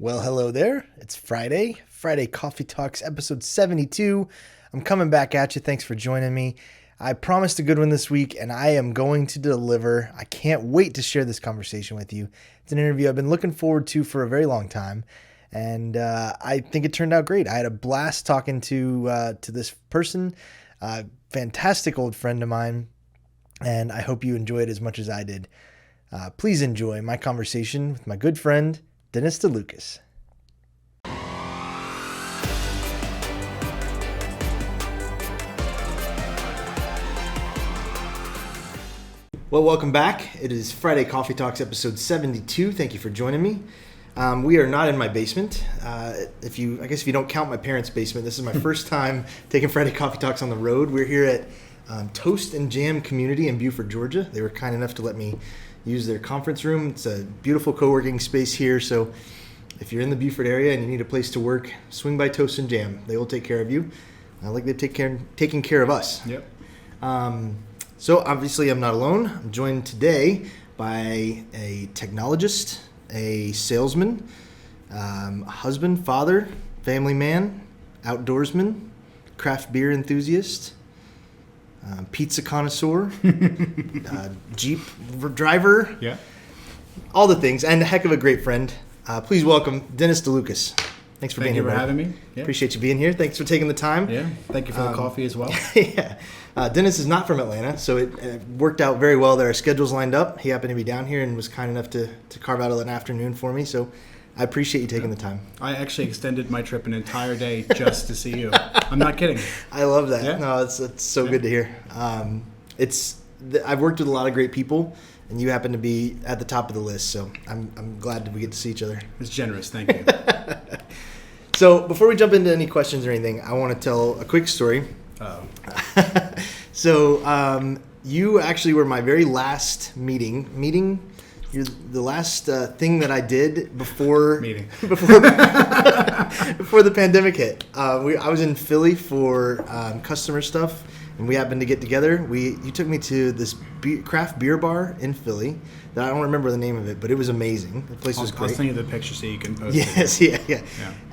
Well, hello there. It's Friday Coffee Talks, episode 72. I'm coming back at you. Thanks for joining me. I promised a good one this week, and I am going to deliver. I can't wait to share this conversation with you. It's an interview I've been looking forward to for a very long time, and I think it turned out great. I had a blast talking to this person, fantastic old friend of mine, and I hope you enjoy it as much as I did. Please enjoy my conversation with my good friend, Dennis DeLucas. Well, welcome back. It is Friday Coffee Talks episode 72. Thank you for joining me. We are not in my basement. If you don't count my parents' basement, this is my first time taking Friday Coffee Talks on the road. We're here at Toast and Jam Community in Buford, Georgia. They were kind enough to let me use their conference room. It's a beautiful co-working space here, so if you're in the Buford area and you need a place to work, swing by Toast and Jam. They will take care of you, like they've taking care of us. Yep. So obviously I'm not alone. I'm joined today by a technologist, a salesman, a husband, father, family man, outdoorsman, craft beer enthusiast, pizza connoisseur, Jeep driver, Yeah. all the things, and a heck of a great friend. Please welcome Dennis DeLucas. Thanks for being here, Thank you for bro. having me. Yeah. Appreciate you being here. Thanks for taking the time. Yeah. Thank you for the coffee as well. Yeah. Dennis is not from Atlanta, so it worked out very well that our schedules lined up. He happened to be down here and was kind enough to carve out an afternoon for me, so I appreciate you taking the time. I actually extended my trip an entire day just to see you. I'm not kidding. I love that. Yeah. No, it's so good to hear. I've worked with a lot of great people, and you happen to be at the top of the list, so I'm glad that we get to see each other. It's generous. Thank you. So before we jump into any questions or anything, I want to tell a quick story. Oh. So you actually were my very last meeting. You're the last thing that I did before Meeting. before the pandemic hit. I was in Philly for customer stuff, and we happened to get together. You took me to this craft beer bar in Philly that I don't remember the name of it, but it was amazing. The place was I'll great. send you the picture so you can post Yes, it. yeah.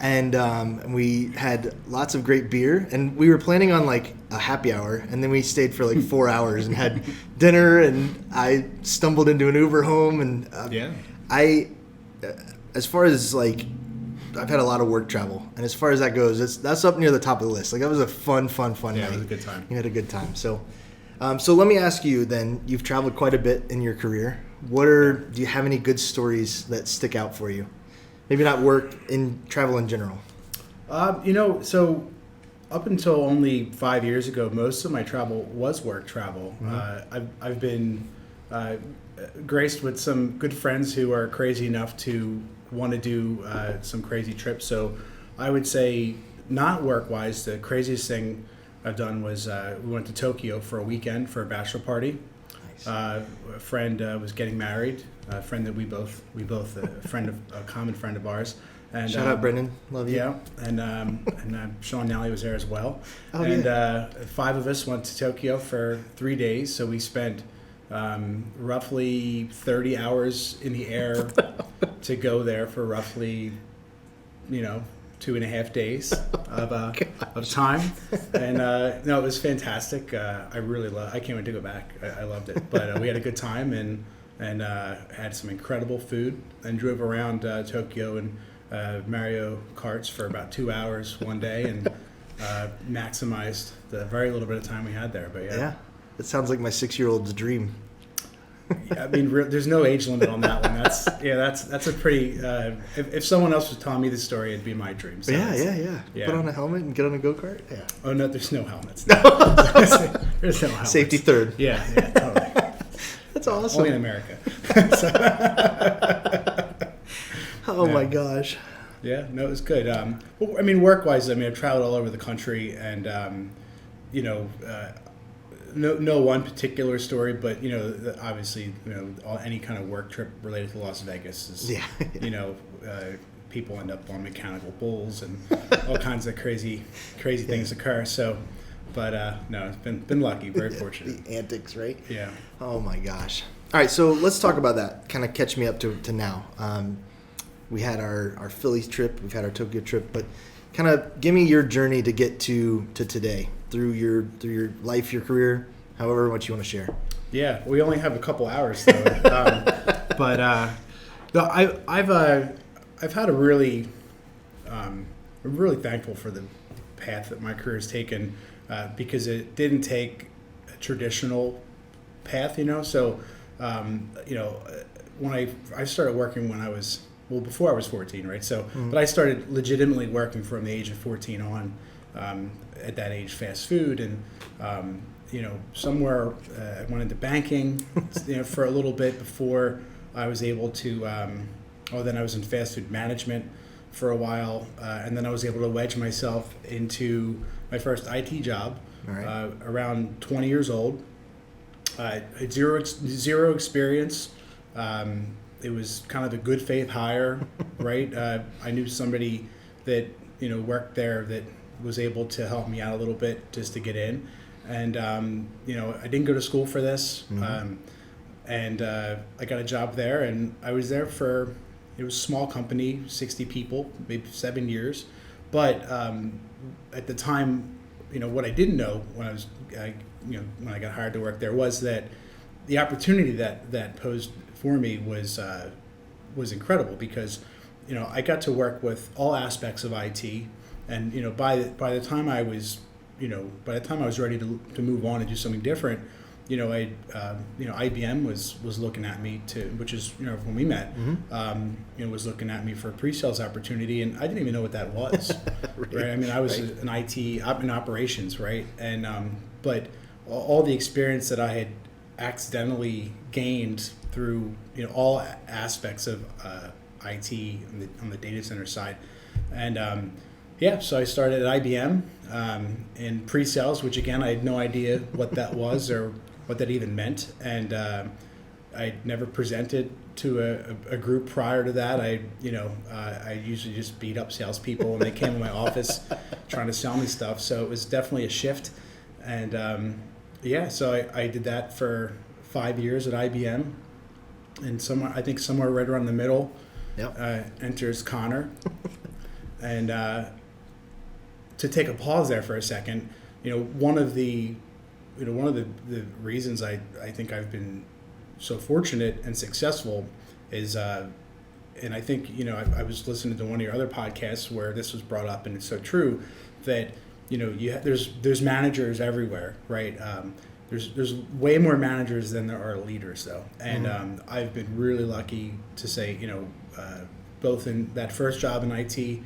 And we had lots of great beer, and we were planning on like a happy hour, and then we stayed for like 4 hours and had dinner, and I stumbled into an Uber home, and as far as like, I've had a lot of work travel, and as far as that goes, that's up near the top of the list. Like, that was a fun Yeah, night. it was a good time. You had a good time. So let me ask you then, you've traveled quite a bit in your career. Do you have any good stories that stick out for you? Maybe not work, in travel in general. So up until only 5 years ago, most of my travel was work travel. Mm-hmm. I've been graced with some good friends who are crazy enough to want to do some crazy trips. So I would say, not work-wise, the craziest thing I've done was we went to Tokyo for a weekend for a bachelor party. Nice. A friend was getting married. A friend that we both a common friend of ours. And Shout out, Brendan. Love you. Yeah, and Sean Nally was there as well. Oh, and yeah. 5 of us went to Tokyo for 3 days. So we spent roughly 30 hours in the air to go there for roughly, 2.5 days of time. And no, it was fantastic. I can't wait to go back. I loved it. But we had a good time and had some incredible food, and drove around Tokyo and Mario Karts for about 2 hours one day, and maximized the very little bit of time we had there. But Yeah. It sounds like my 6-year-old's dream. I mean, there's no age limit on that one. That's a pretty. If someone else was telling me the story, it'd be my dream. So Yeah. Put on a helmet and get on a go-kart. Yeah. Oh no, there's no helmets. No. There's no helmets. Safety third. Yeah, totally. That's awesome. Only in America. Oh my gosh. Yeah, no, it was good. Well, I mean, work-wise, I've traveled all over the country, and no one particular story, but obviously, any kind of work trip related to Las Vegas is, people end up on mechanical bulls and all kinds of crazy things occur. So, but no, it's been lucky, very fortunate. The antics, right? Yeah. Oh my gosh. All right, so let's talk about that. Kind of catch me up to now. We had our Phillies trip. We've had our Tokyo trip. But kind of give me your journey to get to today through your life, your career, however much you want to share. Yeah, we only have a couple hours though. No, I've had a really, I'm really thankful for the path that my career has taken because it didn't take a traditional path, So, when I started working when I was, before I was 14, right? So, but I started legitimately working from the age of 14 on. At that age, fast food, and somewhere I went into banking, for a little bit before I was able to. Then I was in fast food management for a while, and then I was able to wedge myself into my first IT job. All right. Around 20 years old. I had zero experience. It was kind of a good faith hire, right? I knew somebody that worked there that was able to help me out a little bit just to get in, and I didn't go to school for this, and I got a job there, and I was there for, it was a small company, 60 people, maybe 7 years, but at the time, what I didn't know when when I got hired to work there was that the opportunity that posed for me was incredible because I got to work with all aspects of IT. And by the time I was ready to move on and do something different, IBM was looking at me which is when we met, was looking at me for a pre-sales opportunity, and I didn't even know what that was, right? I mean, I was an IT in operations, right? And but all the experience that I had accidentally gained through all aspects of IT on the data center side, and so I started at IBM in pre-sales, which again, I had no idea what that was or what that even meant. And I'd never presented to a group prior to that. I usually just beat up salespeople when they came to my office trying to sell me stuff. So it was definitely a shift. And so I did that for 5 years at IBM. And somewhere right around the middle, enters Connor. And to take a pause there for a second, one of the reasons I think I've been so fortunate and successful is, and I think I was listening to one of your other podcasts where this was brought up, and it's so true that there's managers everywhere, right? There's way more managers than there are leaders, though, and I've been really lucky to say both in that first job in IT.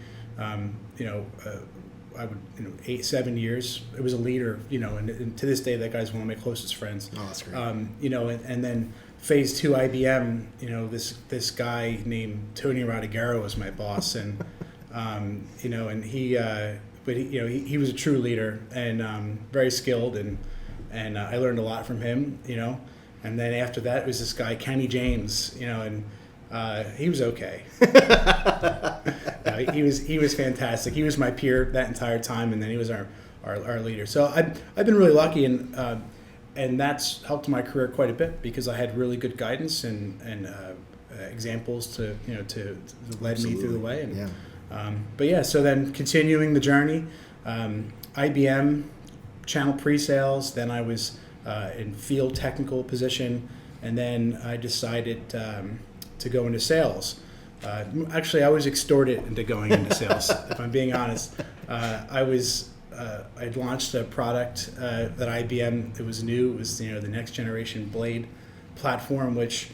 I would 7 years. It was a leader, and to this day that guy's one of my closest friends. Oh, that's great. And then phase 2 IBM, this guy named Tony Rodigero was my boss, and and he was a true leader and very skilled, and I learned a lot from him, And then after that, it was this guy Kenny James, and he was okay. He was fantastic. He was my peer that entire time, and then he was our leader. So I've been really lucky, and that's helped my career quite a bit because I had really good guidance and examples to led me through the way. And, so then continuing the journey, IBM channel pre-sales. Then I was in field technical position, and then I decided to go into sales. Actually, I was extorted into going into sales. If I'm being honest, I'd launched a product at IBM. It was new. It was the next generation Blade platform, which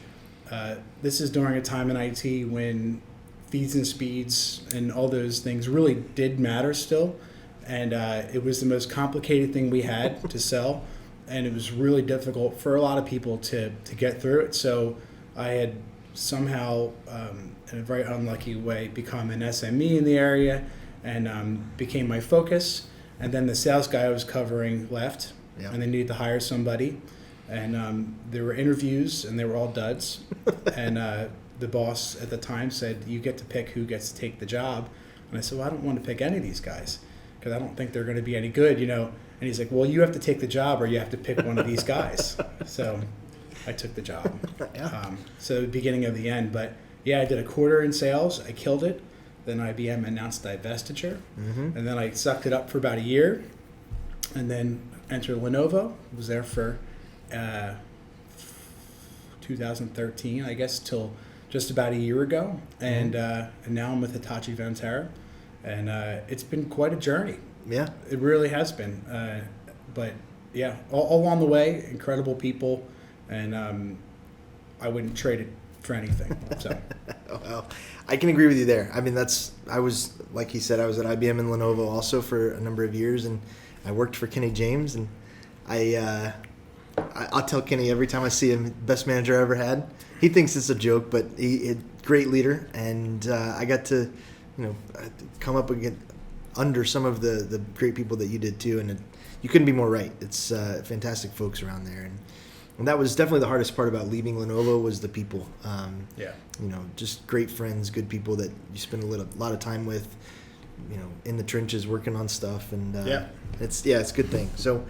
this is during a time in IT when feeds and speeds and all those things really did matter still, and it was the most complicated thing we had to sell, and it was really difficult for a lot of people to get through it. So I had somehow, in a very unlucky way, become an SME in the area and became my focus. And then the sales guy I was covering left, and they needed to hire somebody. And there were interviews, and they were all duds. And the boss at the time said, "You get to pick who gets to take the job." And I said, "Well, I don't want to pick any of these guys because I don't think they're going to be any good, And he's like, "Well, you have to take the job, or you have to pick one of these guys." So I took the job. So the beginning of the end. But Yeah, I did a quarter in sales. I killed it. Then IBM announced divestiture, and then I sucked it up for about a year, and then entered Lenovo. Was there for 2013, I guess, till just about a year ago, and now I'm with Hitachi Vantara, and it's been quite a journey. Yeah, it really has been. But yeah, all along the way, incredible people, and I wouldn't trade it for anything. So, well, I can agree with you there. I mean, I was, like he said, I was at IBM and Lenovo also for a number of years, and I worked for Kenny James, and I'll tell Kenny every time I see him, best manager I ever had. He thinks it's a joke, but he great leader, and I got to, come up under some of the great people that you did too, and you couldn't be more right. It's fantastic folks around there, and that was definitely the hardest part about leaving Lenovo was the people. Just great friends, good people that you spend a lot of time with, in the trenches working on stuff, and it's a good thing. So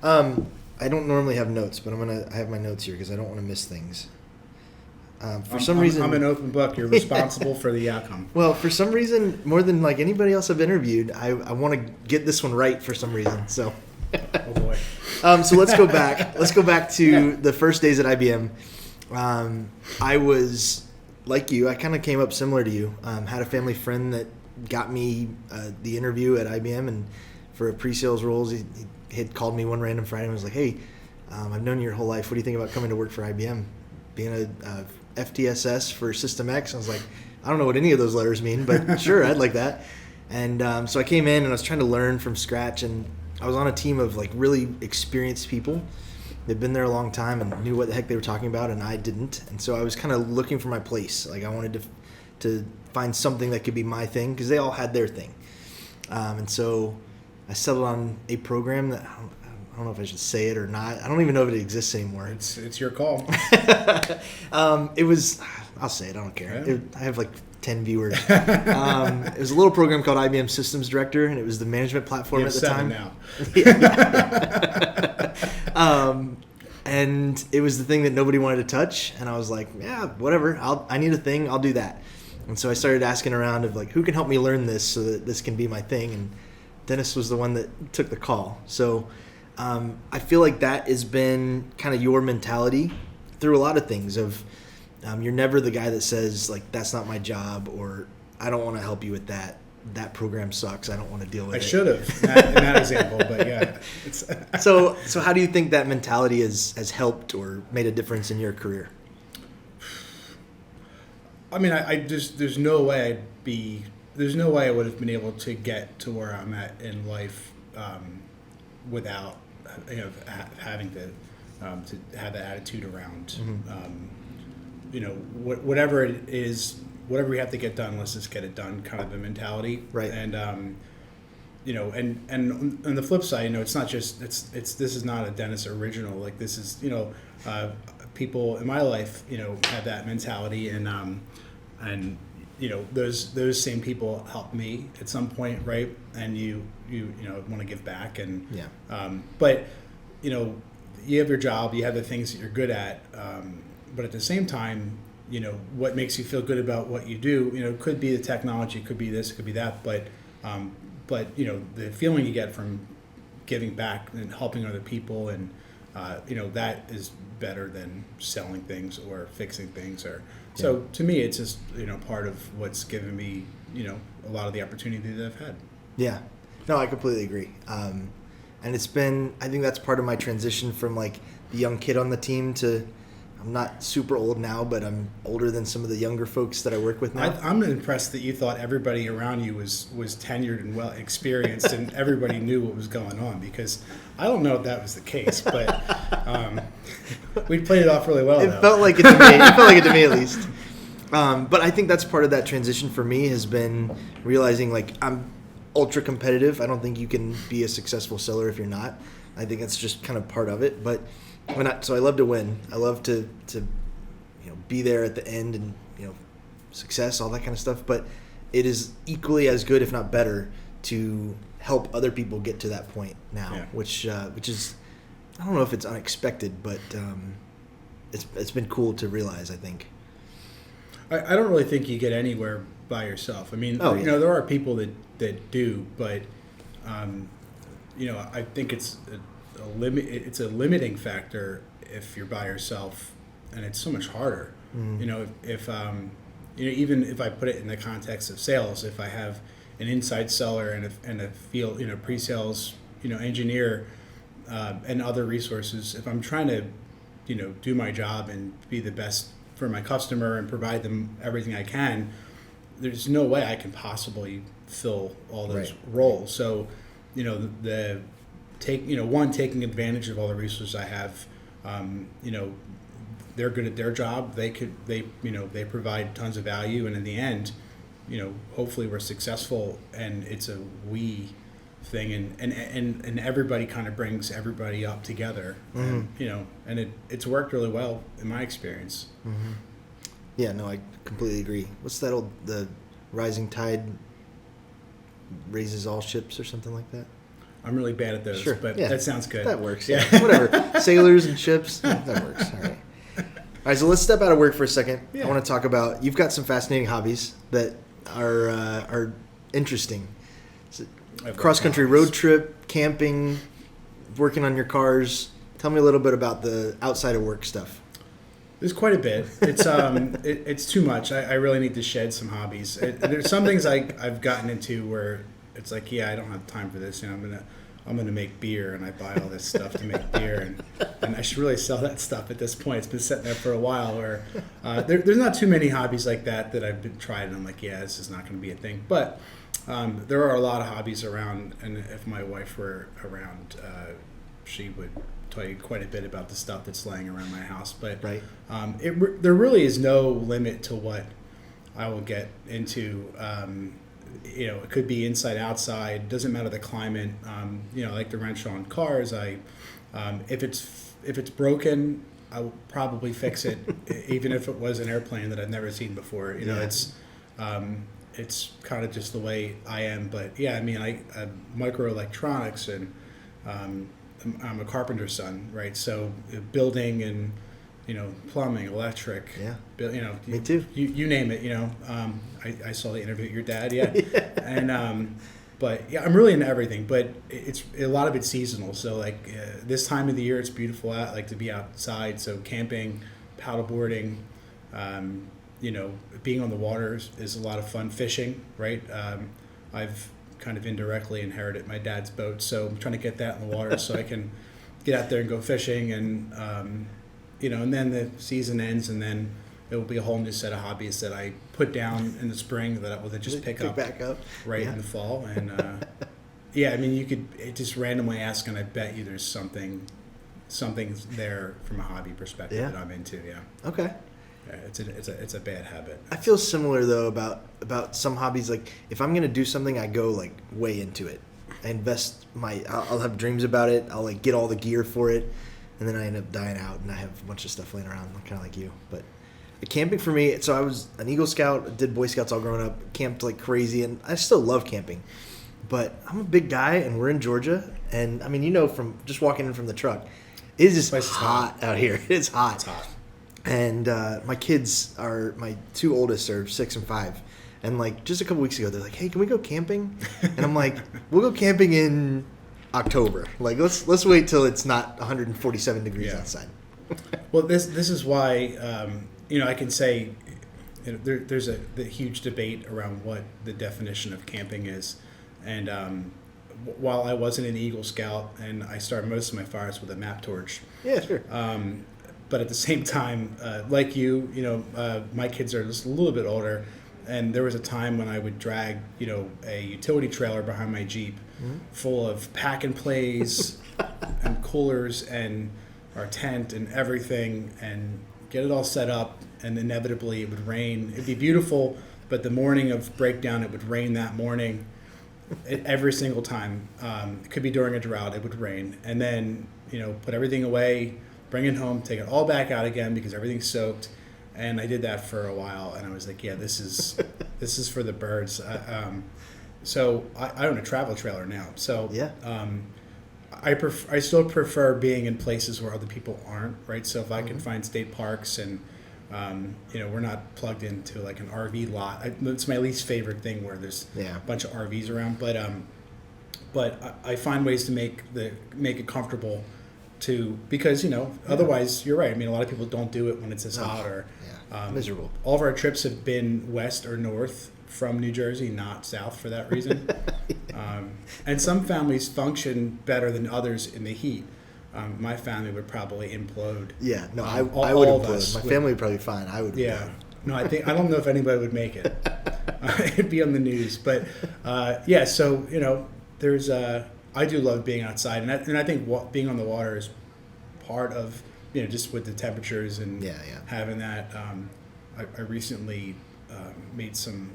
I don't normally have notes, but I have my notes here because I don't want to miss things. For some reason, I'm an open book. You're responsible for the outcome. Well, for some reason, more than like anybody else I've interviewed, I want to get this one right for some reason. So, oh boy. So let's go back. Let's go back to the first days at IBM. I was like you. I kind of came up similar to you. Had a family friend that got me the interview at IBM, and for a pre-sales roles, he had called me one random Friday and was like, "Hey, I've known you your whole life. What do you think about coming to work for IBM? Being a FTSS for System X?" I was like, I don't know what any of those letters mean, but sure, I'd like that. And so I came in and I was trying to learn from scratch, and I was on a team of like really experienced people. They'd been there a long time and knew what the heck they were talking about, and I didn't. And so I was kind of looking for my place. Like I wanted to find something that could be my thing because they all had their thing. And so I settled on a program that I don't know if I should say it or not. I don't even know if it exists anymore. It's your call. It was, I'll say it, I don't care. Yeah. I have like 10 viewers. It was a little program called IBM Systems Director, and it was the management platform you have at the time. Now. And it was the thing that nobody wanted to touch, and I was like, yeah, whatever. I need a thing. I'll do that. And so I started asking around of like, who can help me learn this so that this can be my thing? And Dennis was the one that took the call. So I feel like that has been kind of your mentality through a lot of things of you're never the guy that says like that's not my job or I don't want to help you with that. That program sucks. I don't want to deal with it. I should have in that example, but yeah. So how do you think that mentality has helped or made a difference in your career? I mean, I just there's no way I would have been able to get to where I'm at in life without having to have that attitude around whatever it is, whatever we have to get done, let's just get it done kind of a mentality, right? And and on the flip side, it's not just this is not a Dennis original. Like this is people in my life have that mentality, and those same people helped me at some point, right? And you want to give back, and but you have your job, you have the things that you're good at, but at the same time, what makes you feel good about what you do, it could be the technology, it could be this, it could be that, but the feeling you get from giving back and helping other people, and that is better than selling things or fixing things. So to me, it's just part of what's given me a lot of the opportunity that I've had. Yeah, no, I completely agree. And it's been, I think that's part of my transition from like the young kid on the team to, I'm not super old now, but I'm older than some of the younger folks that I work with now. I'm impressed that you thought everybody around you was tenured and well experienced and everybody knew what was going on, because I don't know if that was the case, but we played it off really well. It felt like it to me. It felt like it to me at least. But I think that's part of that transition for me has been realizing like I'm ultra competitive. I don't think you can be a successful seller if you're not. I think that's just kind of part of it. But so I love to win. I love to be there at the end and success, all that kind of stuff. But it is equally as good, if not better, to help other people get to that point now, which is, I don't know if it's unexpected, but it's been cool to realize, I think. I don't really think you get anywhere by yourself. I mean, there are people that do, but I think it's a limit. It's a limiting factor if you're by yourself, and it's so much harder. If even if I put it in the context of sales, if I have an inside seller and a field, pre-sales, engineer, and other resources, if I'm trying to, do my job and be the best for my customer and provide them everything I can, there's no way I can possibly fill all those roles. So, taking advantage of all the resources I have, they're good at their job. They provide tons of value, and in the end, hopefully we're successful, and it's a we thing, and everybody kind of brings everybody up together, and it's worked really well in my experience. Mm-hmm. Yeah, no, I completely agree. What's that the rising tide raises all ships or something like that? I'm really bad at those, but that sounds good. That works. Yeah. Whatever. Sailors and ships. That works. All right. All right, so let's step out of work for a second. Yeah. I want to talk about, you've got some fascinating hobbies that are interesting. Cross-country road trip, camping, working on your cars. Tell me a little bit about the outside of work stuff. There's quite a bit. It's it's too much. I really need to shed some hobbies. There's some things I've gotten into where it's like, I don't have time for this. I'm gonna make beer, and I buy all this stuff to make beer, and I should really sell that stuff at this point. It's been sitting there for a while. Where there's not too many hobbies like that I've been tried, and I'm like, this is not going to be a thing. But there are a lot of hobbies around, and if my wife were around, she would tell you quite a bit about the stuff that's laying around my house. But there really is no limit to what I will get into. It could be inside, outside. Doesn't matter the climate. I like to wrench on cars. If it's broken, I will probably fix it, even if it was an airplane that I've never seen before. It's kind of just the way I am. But I microelectronics, and I'm a carpenter's son, right? So building and plumbing, electric. Yeah. Me too. You name it. I saw the interview with your dad. Yeah. And but I'm really into everything. But it's a lot of it's seasonal. So this time of the year, it's beautiful out. I like to be outside. So camping, paddleboarding, being on the water is a lot of fun. Fishing, right? I've kind of indirectly inherited my dad's boat, so I'm trying to get that in the water so I can get out there and go fishing, and and then the season ends, and then it will be a whole new set of hobbies that I put down in the spring that I will just pick up back up in the fall. And you could just randomly ask, and I bet you there's something there from a hobby perspective that I'm into. Yeah. Okay. Yeah, it's a bad habit. I feel similar though about some hobbies. Like if I'm gonna do something, I go way into it. I invest I'll have dreams about it. I'll get all the gear for it, and then I end up dying out, and I have a bunch of stuff laying around, kind of like you. But camping for me, so I was an Eagle Scout, did Boy Scouts all growing up, camped like crazy, and I still love camping. But I'm a big guy, and we're in Georgia, and from just walking in from the truck, it is just hot out here. It's hot. It's hot. And my kids my two oldest are 6 and 5. And just a couple weeks ago, they're like, hey, can we go camping? And I'm like, we'll go camping in October. Let's wait till it's not 147 degrees outside. Well, this is why, I can say there's the huge debate around what the definition of camping is. And while I wasn't an Eagle Scout, and I started most of my fires with a map torch. Yeah, sure. But at the same time, like my kids are just a little bit older, and there was a time when I would drag, a utility trailer behind my Jeep full of pack and plays and coolers and our tent and everything, and get it all set up, and inevitably it would rain. It'd be beautiful, but the morning of breakdown, it would rain that morning. Every single time. It could be during a drought, it would rain. And then, put everything away, bring it home, take it all back out again because everything's soaked. And I did that for a while, and I was like, this is for the birds. So I own a travel trailer now. So I still prefer being in places where other people aren't, right? So if I can find state parks and We're not plugged into like an RV lot. It's my least favorite thing where there's a bunch of RVs around. But I find ways to make it comfortable because otherwise you're right. I mean, a lot of people don't do it when it's this hot or miserable. All of our trips have been west or north from New Jersey, not south for that reason. And some families function better than others in the heat. My family would probably implode. Yeah, no, I would implode. My family would probably be fine. I would. Yeah, no, I don't know if anybody would make it. It'd be on the news, but So there's I do love being outside, and I think being on the water is part of just with the temperatures and having that. I recently made some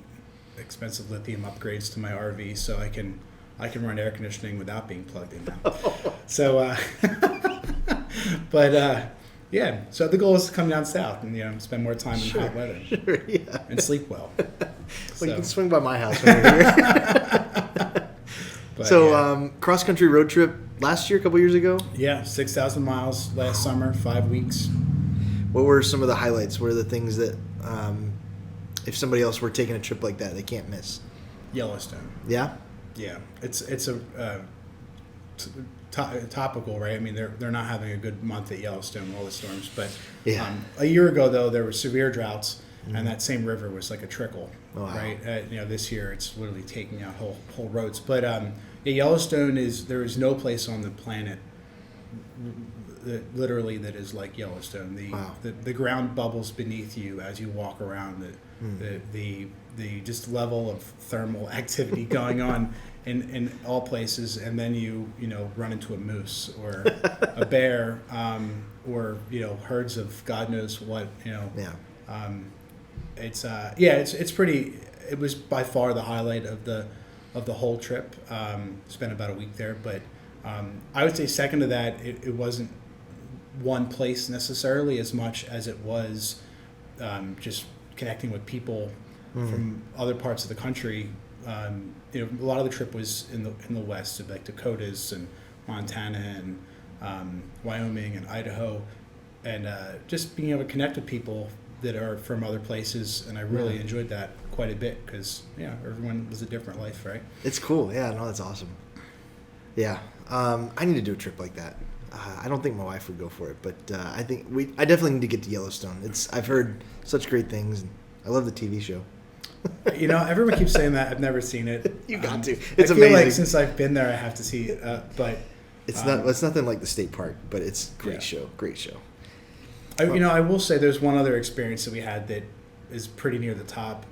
expensive lithium upgrades to my RV, so I can run air conditioning without being plugged in now. So, so the goal is to come down south and spend more time in hot weather and sleep well. Well, you can swing by my house when you're here. Cross country road trip last year, a couple years ago. Yeah, 6,000 miles last summer, 5 weeks. What were some of the highlights? What are the things that, if somebody else were taking a trip like that, they can't miss? Yellowstone. Yeah. Yeah, it's a topical, right? I mean, they're not having a good month at Yellowstone with all the storms, but a year ago though there were severe droughts, and that same river was like a trickle, right? This year it's literally taking out whole roads. But Yellowstone there is no place on the planet that is like Yellowstone. The ground bubbles beneath you as you walk around. The just level of thermal activity going on in all places, and then you run into a moose or a bear, or herds of God knows what. It's pretty. It was by far the highlight of the whole trip. Spent about a week there, but I would say second to that, it wasn't one place necessarily as much as it was just connecting with people from other parts of the country. A lot of the trip was in the west, so like Dakotas and Montana and Wyoming and Idaho, and just being able to connect with people that are from other places, and I really enjoyed that quite a bit because everyone lives a different life, right? It's cool. Yeah, no, that's awesome. Yeah, I need to do a trip like that. I don't think my wife would go for it, but I think I definitely need to get to Yellowstone. I've heard such great things, and I love the TV show. Everyone keeps saying that. I've never seen it. You got to. It's amazing. I feel like since I've been there, I have to see it. But it's nothing like the state park, but it's great show. Great show. I will say there's one other experience that we had that is pretty near the top.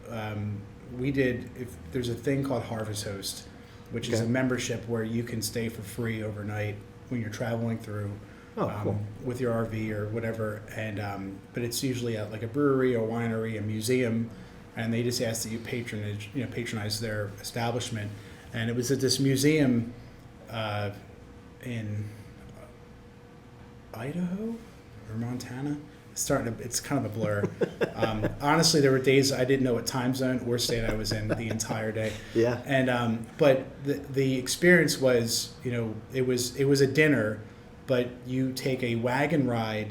There's a thing called Harvest Host, which is a membership where you can stay for free overnight when you're traveling through cool. with your RV or whatever. And but it's usually at like a brewery, a winery, a museum, and they just ask that you patronize their establishment. And it was at this museum in Idaho or Montana. It's kind of a blur. Honestly, there were days I didn't know what time zone or state I was in the entire day. Yeah. And but the experience was, it was a dinner, but you take a wagon ride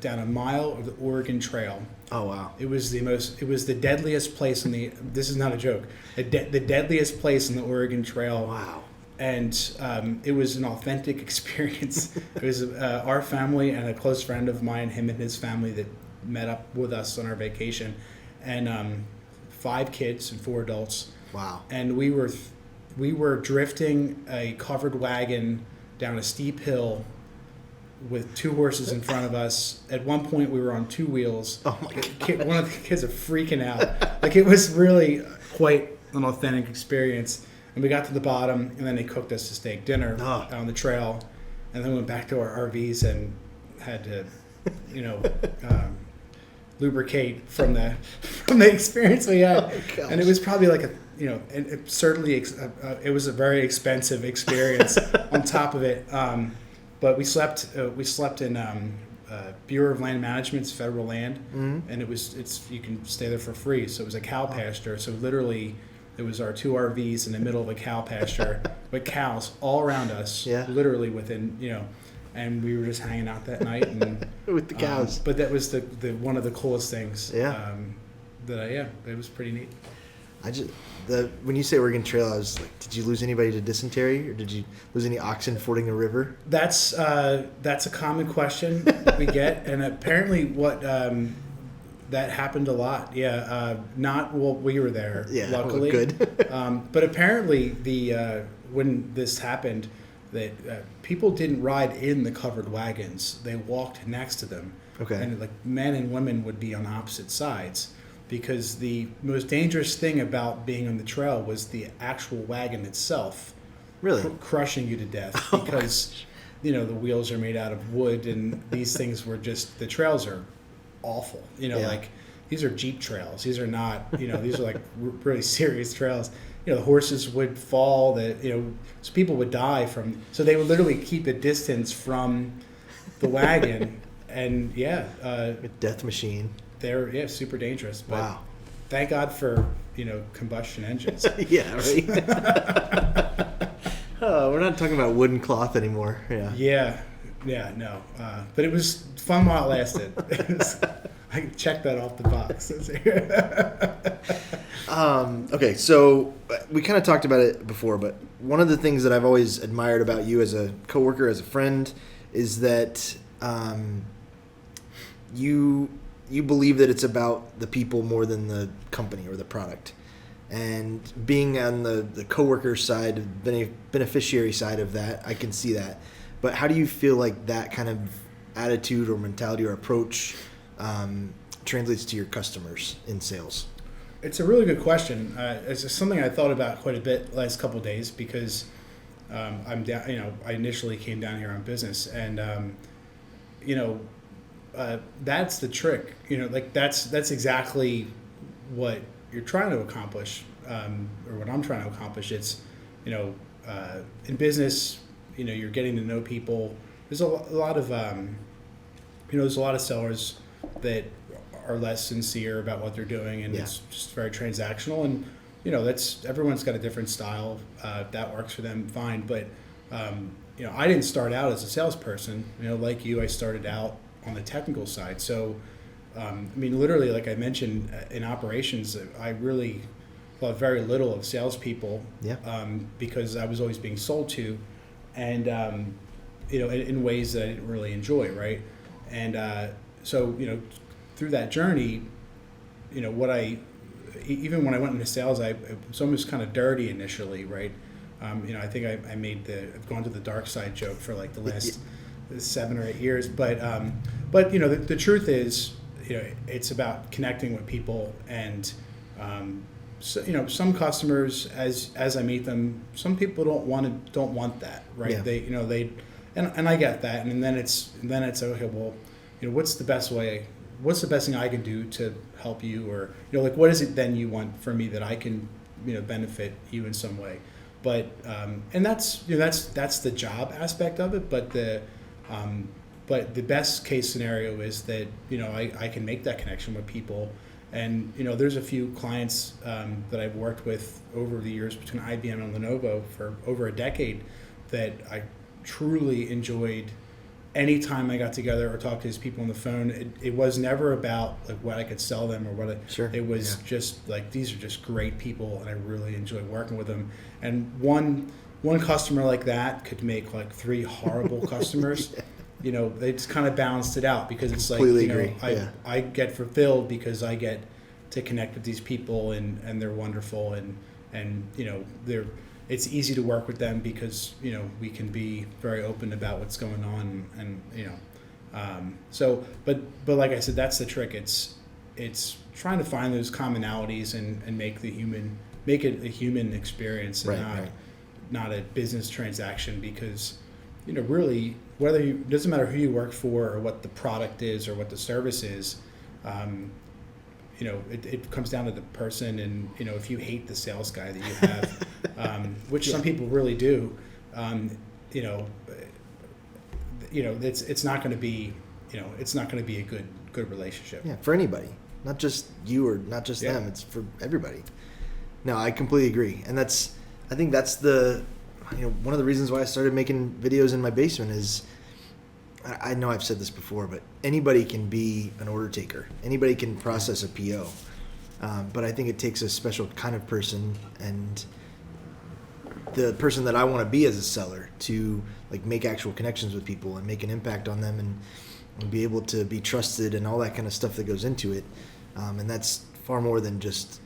down a mile of the Oregon Trail. Oh wow! It was the deadliest place this is not a joke. The deadliest place in the Oregon Trail. Wow. And it was an authentic experience. It was our family and a close friend of mine, him and his family, that met up with us on our vacation, and 5 kids and 4 adults. Wow! And we were drifting a covered wagon down a steep hill with 2 horses in front of us. At one point, we were on 2 wheels. Oh my God. One of the kids are freaking out. Like, it was really quite an authentic experience. And we got to the bottom, and then they cooked us a steak dinner on the trail, and then went back to our RVs and had to, lubricate from the experience we had. Oh, and it was probably like it was a very expensive experience on top of it. But we slept in Bureau of Land Management's federal land, and you can stay there for free. So it was a cow pasture. So literally, it was our 2 RVs in the middle of a cow pasture with cows all around us, literally within and we were just hanging out that night and With the cows. but that was the one of the coolest things. Yeah. It was pretty neat. When you say Oregon Trail, I was like, did you lose anybody to dysentery, or did you lose any oxen fording the river? That's a common question we get, and apparently that happened a lot. Yeah, not while we were there. Yeah, luckily. Good. But apparently when this happened, that people didn't ride in the covered wagons; they walked next to them. Okay. And like men and women would be on opposite sides, because the most dangerous thing about being on the trail was the actual wagon itself. Really? Crushing you to death, because the wheels are made out of wood, and these things were just, the trails are awful. Like these are Jeep trails. These are not, these are like really serious trails. The horses would fall, so people would die so they would literally keep a distance from the wagon. And a death machine. They're super dangerous. But wow. Thank God for combustion engines. Yeah, right. Oh, we're not talking about wooden cloth anymore. Yeah. Yeah, no. But it was fun while it lasted. I can check that off the box. Okay, so we kind of talked about it before, but one of the things that I've always admired about you as a coworker, as a friend, is that you believe that it's about the people more than the company or the product. And being on the coworker side, beneficiary side of that, I can see that. But how do you feel like that kind of attitude or mentality or approach translates to your customers in sales? It's a really good question. It's something I thought about quite a bit the last couple of days, because I'm down. I initially came down here on business, and that's the trick. That's exactly what you're trying to accomplish, or what I'm trying to accomplish. It's in business, you're getting to know people. There's a lot of there's a lot of sellers that are less sincere about what they're doing, and it's just very transactional. And that's, everyone's got a different style that works for them, fine. But I didn't start out as a salesperson. Like you, I started out on the technical side. So literally, like I mentioned, in operations, I really thought very little of salespeople. Because I was always being sold to, and in ways that I didn't really enjoy, right? And so through that journey, even when I went into sales, it was almost kind of dirty initially, right? I think I've gone to the dark side joke for like the last 7 or 8 years, but the truth is, it's about connecting with people, and some customers, as I meet them, some people don't want that, right? Yeah. And I get that, and then it's okay. Well, what's the best thing I can do to help you, or what is it then you want from me that I can benefit you in some way? But and that's the job aspect of it. But the best case scenario is that I can make that connection with people. And there's a few clients that I've worked with over the years between IBM and Lenovo for over a decade that I truly enjoyed. Anytime I got together or talked to these people on the phone, it was never about like what I could sell them or what it was just like, these are just great people, and I really enjoy working with them. And one customer like that could make like 3 horrible customers. They just kind of balanced it out, because it's completely like, agree. I get fulfilled because I get to connect with these people, and they're wonderful, and it's easy to work with them because we can be very open about what's going on, and so but like I said, that's the trick. It's trying to find those commonalities and make it a human experience, and not a business transaction, because really, it doesn't matter who you work for or what the product is or what the service is. It comes down to the person, and if you hate the sales guy that you have, which some people really do, it's not going to be, it's not going to be a good relationship. Yeah, for anybody, not just you or not just them. It's for everybody. No, I completely agree, and I think that's the one of the reasons why I started making videos in my basement is I know I've said this before, but anybody can be an order taker. Anybody can process a PO. But I think it takes a special kind of person, and the person that I want to be as a seller, to like make actual connections with people and make an impact on them, and be able to be trusted and all that kind of stuff that goes into it. And that's far more than just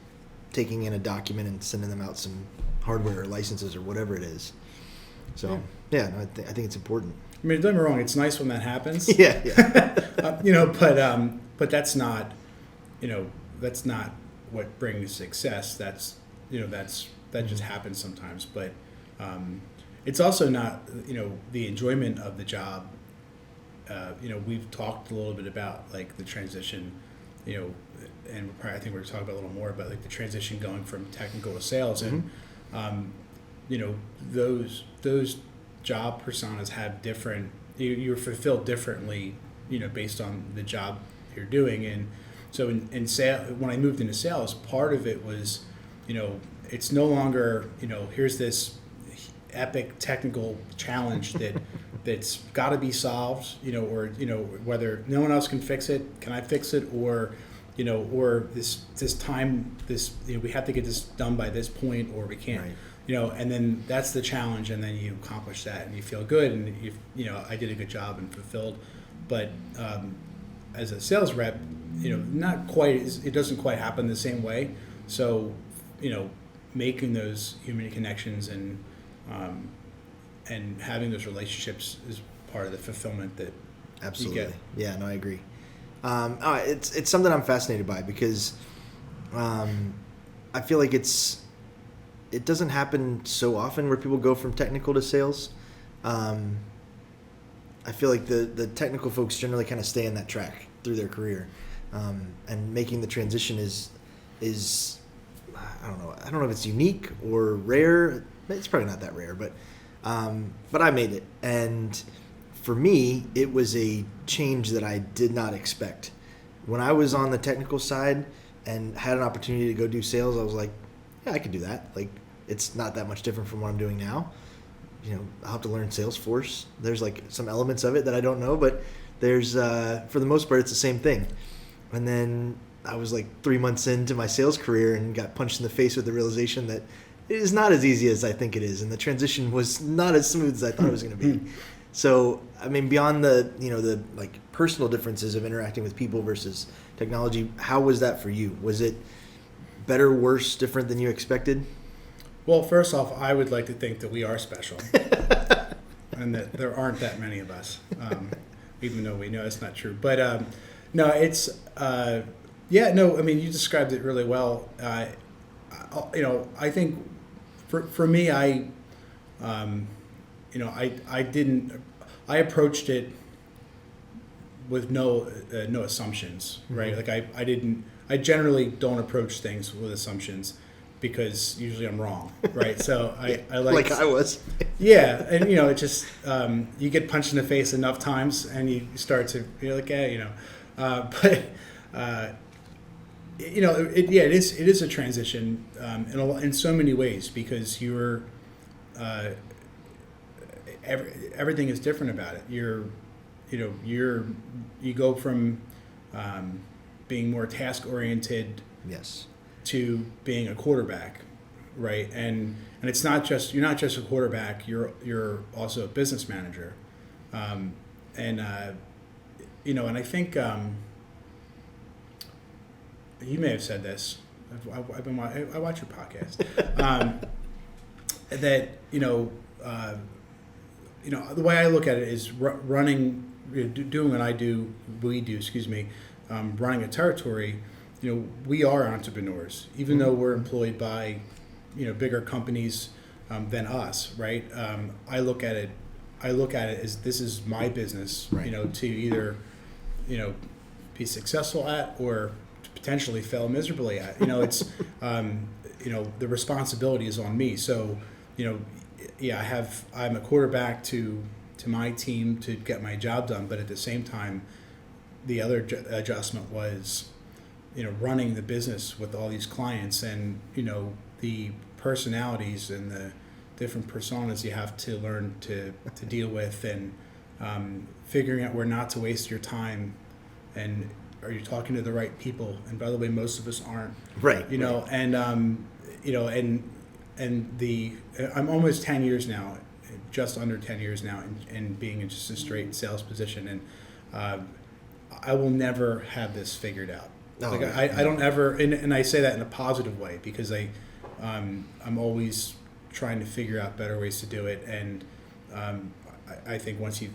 taking in a document and sending them out some hardware or licenses or whatever it is. So yeah, no, I think it's important. I mean, don't get me wrong, it's nice when that happens. Yeah. But that's not, that's not what brings success. That just happens sometimes. But it's also not, the enjoyment of the job. We've talked a little bit about like the transition, and I think we're talking about a little more about like the transition going from technical to sales, and those job personas have different. You're fulfilled differently, based on the job you're doing. And so in sales, when I moved into sales, part of it was, it's no longer, here's this epic technical challenge that's got to be solved, or whether no one else can fix it, can I fix it, or this time, we have to get this done by this point, or we can't. Right. And then that's the challenge, and then you accomplish that, and you feel good, and I did a good job and fulfilled. But as a sales rep, not quite. It doesn't quite happen the same way. So, making those human connections and having those relationships is part of the fulfillment that absolutely. You get. Yeah, no, I agree. It's something I'm fascinated by, because I feel like it doesn't happen so often where people go from technical to sales. I feel like the technical folks generally kind of stay in that track through their career, and making the transition is I don't know if it's unique or rare. It's probably not that rare, but I made it, and for me, it was a change that I did not expect. When I was on the technical side and had an opportunity to go do sales, I was like, yeah, I could do that. Like, it's not that much different from what I'm doing now. I'll have to learn Salesforce. There's like some elements of it that I don't know, but there's, for the most part, it's the same thing. And then I was like 3 months into my sales career and got punched in the face with the realization that it is not as easy as I think it is. And the transition was not as smooth as I thought it was going to be. So, I mean, beyond the like personal differences of interacting with people versus technology, how was that for you? Was it better, worse, different than you expected? Well, first off, I would like to think that we are special and that there aren't that many of us, even though we know it's not true. But no, it's, I mean, you described it really well. I think for me, I approached it with no assumptions, right? Mm-hmm. I generally don't approach things with assumptions, because usually I'm wrong, right? So I like I was. Yeah, and it just you get punched in the face enough times, and you start to you're like, it is a transition in so many ways, because you're everything is different about it. You go from being more task oriented. Yes. To being a quarterback, right? And it's not just you're not just a quarterback. You're also a business manager, and I think you may have said this. I watch your podcast. That the way I look at it is running, doing what we do. Running a territory. We are entrepreneurs, even though we're employed by, bigger companies than us, right? I look at it as this is my business, right. To either, be successful at or potentially fail miserably at. It's, the responsibility is on me. So, I'm a quarterback to my team to get my job done, but at the same time, the other adjustment was, running the business with all these clients, and the personalities and the different personas you have to learn to deal with, and figuring out where not to waste your time, and are you talking to the right people? And by the way, most of us aren't. Right. You know, right. and I'm almost 10 years now, just under 10 years now, in being in just a straight sales position, and I will never have this figured out. Oh, like I don't ever, and I say that in a positive way, because I'm always trying to figure out better ways to do it, and I think once you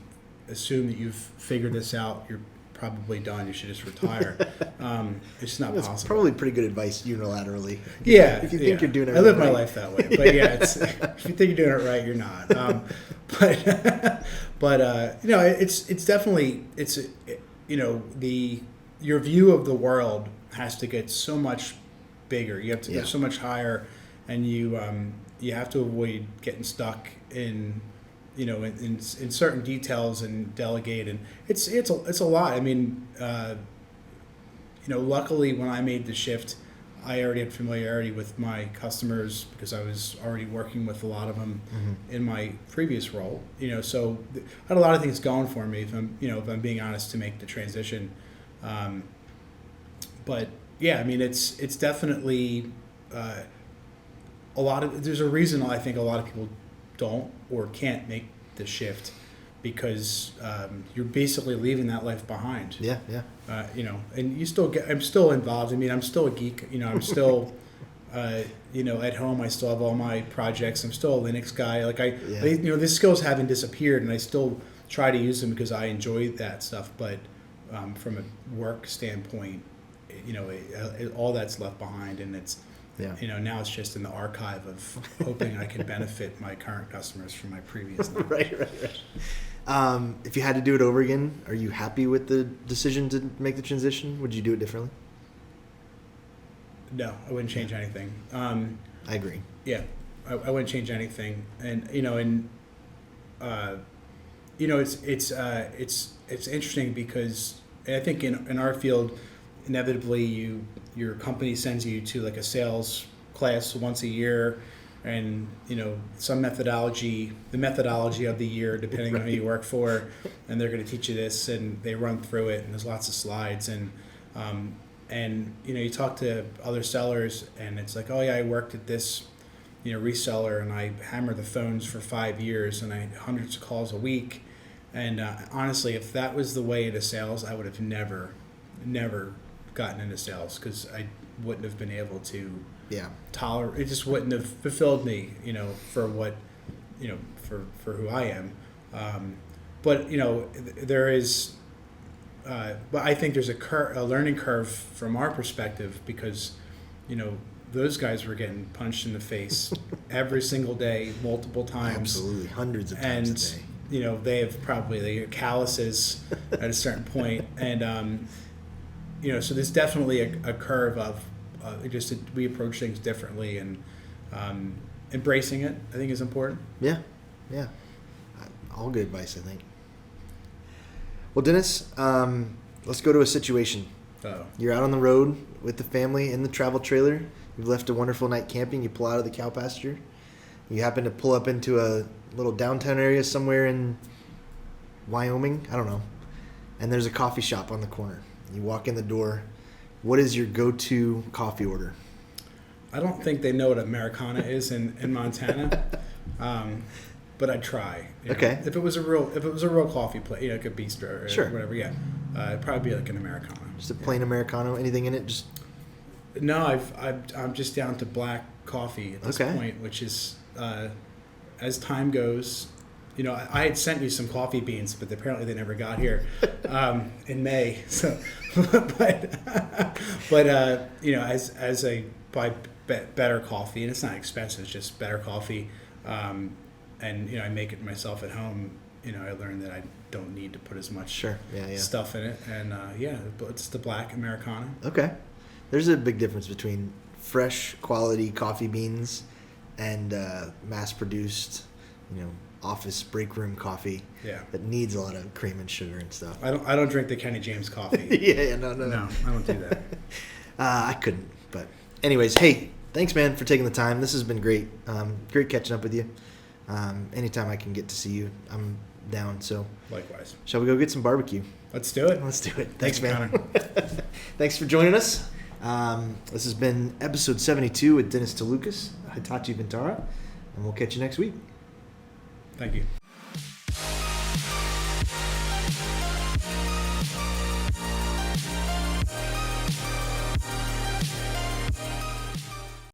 assume that you've figured this out, you're probably done. You should just retire. It's just not That's possible. probably pretty good advice unilaterally. Yeah, if you think you're doing it I live right. my life that way, but yeah, it's, if you think you're doing it right, you're not. But you know, it's definitely your view of the world has to get so much bigger. You have to go so much higher, and you have to avoid getting stuck in certain details and delegate, and it's a lot. I mean, luckily when I made the shift, I already had familiarity with my customers because I was already working with a lot of them in my previous role. So I had a lot of things going for me, if I'm being honest, to make the transition. But yeah, I mean, it's definitely there's a reason I think a lot of people don't or can't make the shift, because you're basically leaving that life behind. Yeah. And I'm still involved. I mean, I'm still a geek. I'm still, at home, I still have all my projects. I'm still a Linux guy. These skills haven't disappeared, and I still try to use them because I enjoy that stuff. But from a work standpoint, all that's left behind, and it's, now it's just in the archive of hoping I can benefit my current customers from my previous knowledge. Right. If you had to do it over again, are you happy with the decision to make the transition? Would you do it differently? No, I wouldn't change anything. I agree. Yeah, I wouldn't change anything, and it's interesting because I think in our field, inevitably your company sends you to like a sales class once a year, and the methodology of the year, depending on who you work for, and they're going to teach you this, and they run through it, and there's lots of slides, and you talk to other sellers, and it's like, oh yeah, I worked at this reseller, and I hammered the phones for 5 years, and I had hundreds of calls a week, and honestly, if that was the way into sales, I would have never gotten into sales, because I wouldn't have been able to tolerate it. Just wouldn't have fulfilled me, for what, for who I am. But there is, but I think there's a learning curve from our perspective, because those guys were getting punched in the face every single day, multiple times. Absolutely, hundreds of times a day. They have probably calluses at a certain point, and so there's definitely a curve of we approach things differently, and embracing it, I think, is important. Yeah. All good advice, I think. Well, Dennis, let's go to a situation. Uh-oh. You're out on the road with the family in the travel trailer. You've left a wonderful night camping. You pull out of the cow pasture. You happen to pull up into a little downtown area somewhere in Wyoming. I don't know. And there's a coffee shop on the corner. You walk in the door. What is your go-to coffee order? I don't think they know what Americana is in Montana, but I'd try. Okay. If it was a real coffee place, like a bistro or whatever, it'd probably be like an Americana. Just a plain Americano. Anything in it? Just no. I'm just down to black coffee at this point, which is as time goes. I had sent you some coffee beans, but apparently they never got here in May. So, but as I buy better coffee, and it's not expensive, it's just better coffee, and I make it myself at home. I learned that I don't need to put as much stuff in it, and it's the black Americano. Okay, there's a big difference between fresh quality coffee beans and mass-produced, office break room coffee that needs a lot of cream and sugar and stuff. I don't drink the Kenny James coffee. No, I don't do that. I couldn't, but anyways, hey, thanks, man, for taking the time. This has been great. Great catching up with you. Anytime I can get to see you, I'm down. So Likewise. shall we go get some barbecue? Let's do it. Let's do it. Thanks, man. Connor. Thanks for joining us. This has been episode 72 with Dennis DeLucas, Hitachi Vantara, and we'll catch you next week. Thank you.